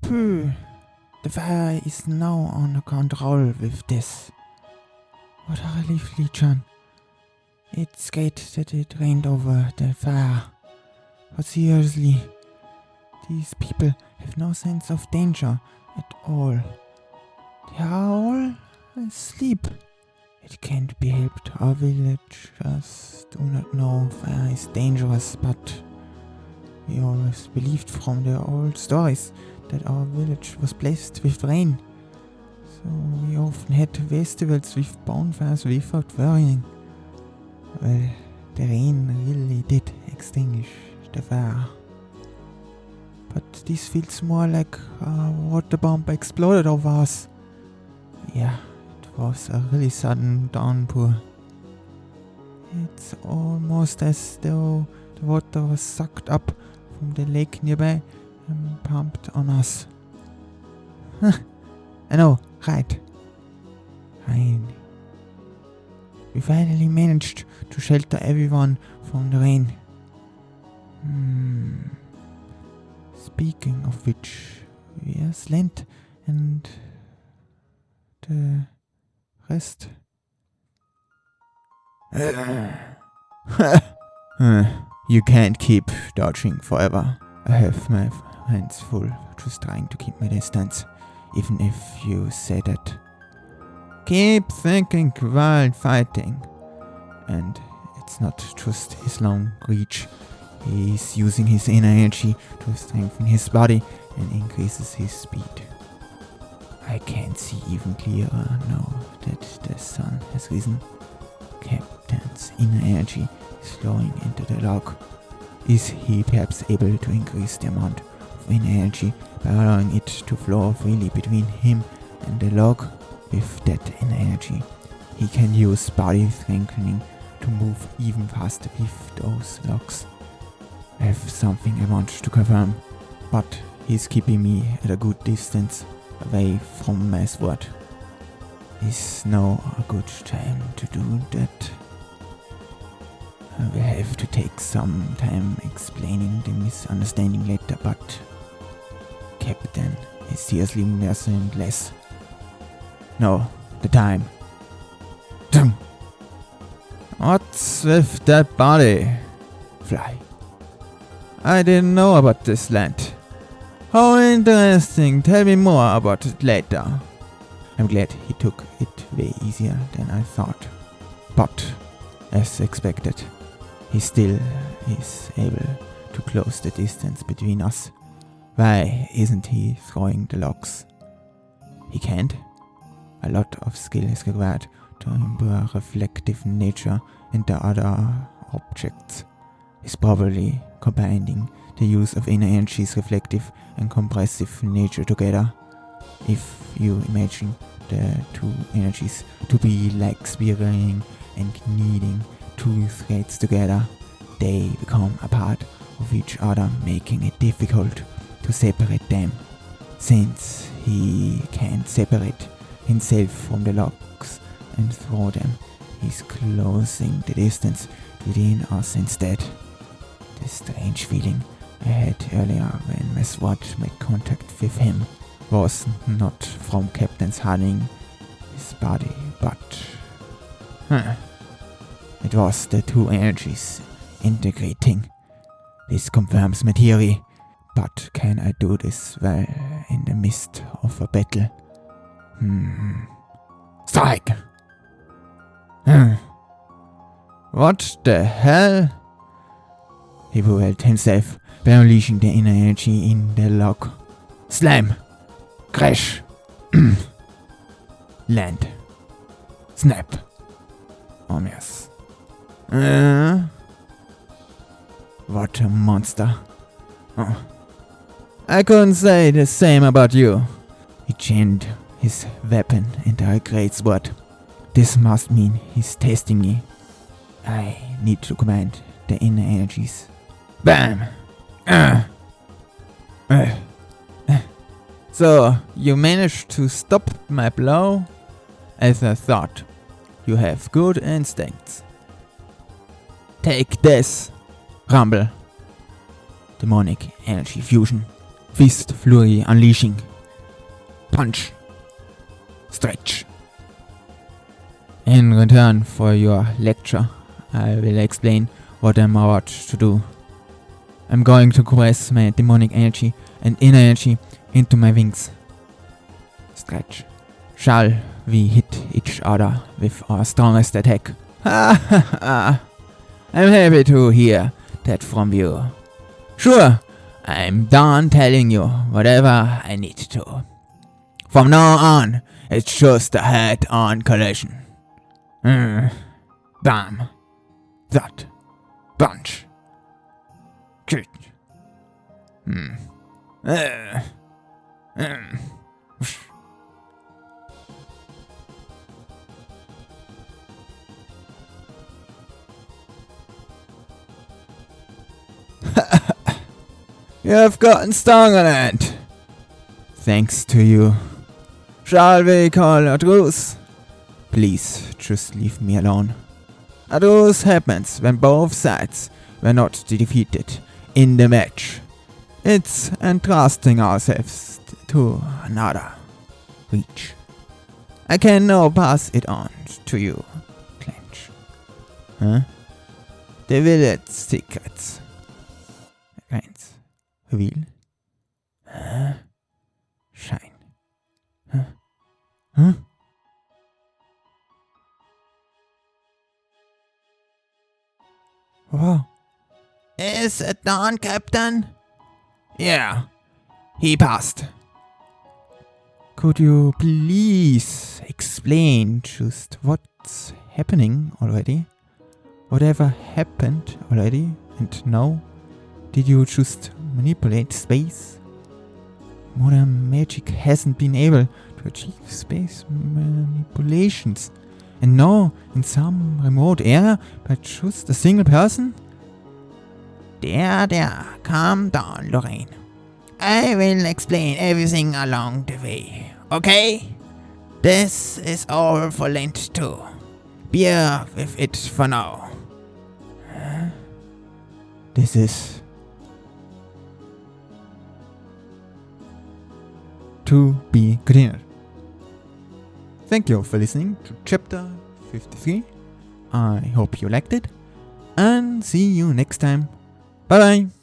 Phew. The fire is now under control with this. What a relief, Lee-chan. It's great that it rained over the fire. But seriously, these people have no sense of danger at all. They are all asleep. It can't be helped. Our villagers do not know fire is dangerous, but we always believed from the old stories that our village was blessed with rain. So we often had festivals with bonfires without worrying. Well, the rain really did extinguish the fire. But this feels more like a water bomb exploded over us. Yeah, it was a really sudden downpour. It's almost as though the water was sucked up from the lake nearby and pumped on us. I know, right. Fine. We finally managed to shelter everyone from the rain. Speaking of which, where's Lent and the rest? You can't keep dodging forever. I have my hands full just trying to keep my distance, even if you say that. Keep thinking while fighting. And it's not just his long reach. He's using his inner energy to strengthen his body and increases his speed. I can't see even clearer now that the sun has risen. Captain's inner energy is flowing into the log. Is he perhaps able to increase the amount of inner energy by allowing it to flow freely between him and the log? With that inner energy, he can use body strengthening to move even faster with those logs. I have something I want to confirm, but he's keeping me at a good distance away from my sword. Is now a good time to do that? I will have to take some time explaining the misunderstanding later, but Captain is seriously merciless. No, the time. What's with that body? Fly. I didn't know about this land. How interesting. Tell me more about it later. I'm glad he took it way easier than I thought. But, as expected, he still is able to close the distance between us. Why isn't he throwing the logs? He can't. A lot of skill is required to improve reflective nature into other objects. He's probably combining the use of inner energy's reflective and compressive nature together. If you imagine the two energies to be like spiraling and kneading two threads together, they become a part of each other, making it difficult to separate them. Since he can't separate himself from the logs and throw them, he's closing the distance between us instead. The strange feeling I had earlier when my sword made contact with him was not from Captain's hardening his body, but it was the two energies integrating. This confirms my theory, but can I do this well in the midst of a battle? Strike! What the hell? He propelled himself by unleashing the inner energy in the log. Slam! Crash! Land! Snap! Oh yes. What a monster. Oh. I couldn't say the same about you. He chained his weapon into a great sword. This must mean he's testing me. I need to command the inner energies. Bam! So, you managed to stop my blow? As I thought, you have good instincts. Take this! Rumble. Demonic energy fusion. Fist Flurry unleashing. Punch. Stretch. In return for your lecture, I will explain what I'm about to do. I'm going to compress my demonic energy and inner energy into my wings. Stretch. Shall we hit each other with our strongest attack? Ha ha ha! I'm happy to hear that from you. Sure, I'm done telling you whatever I need to. From now on, it's just a head-on collision. Bam. That. Punch. Kick. You have gotten stung on it. Thanks to you. Shall we call a truce? Please, just leave me alone. A truce happens when both sides were not defeated in the match. It's entrusting ourselves to another reach. I can now pass it on to you, Clench. Huh? The village secrets. Eins. Reveal. Shine. Huh? Wow. Is it done, Captain? Yeah. He passed. Could you please explain just what's happening already? Whatever happened already and now? Did you just manipulate space? Modern magic hasn't been able to achieve space manipulations. And now, in some remote area, by just a single person? There, calm down, Lorraine. I will explain everything along the way, okay? This is all for Lent too. Bear with it for now. This is to be continued. Thank you for listening to chapter 53. I hope you liked it, and see you next time. Bye bye.